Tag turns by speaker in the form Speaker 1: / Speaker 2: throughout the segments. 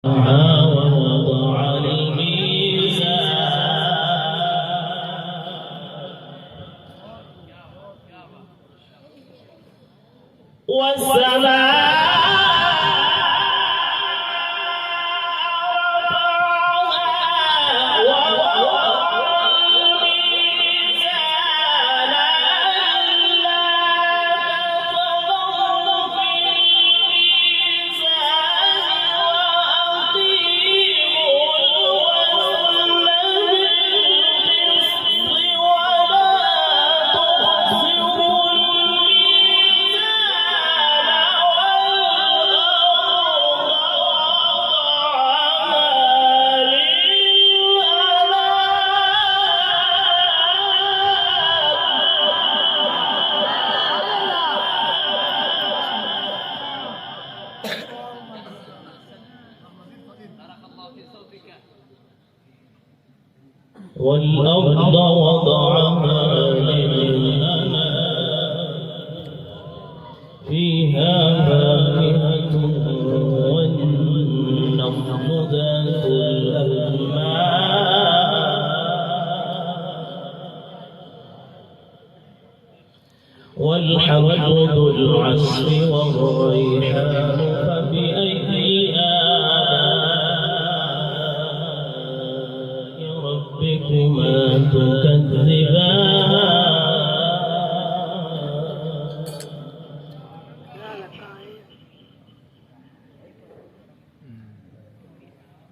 Speaker 1: ووضع الميزان والسماء والأرض وضعها للأنام فيها فاكهة والنخل ذات الأكمام والحب ذو العصف والريحان فبأي آلاء ربكما تكذبان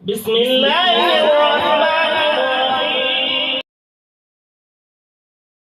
Speaker 1: بسم الله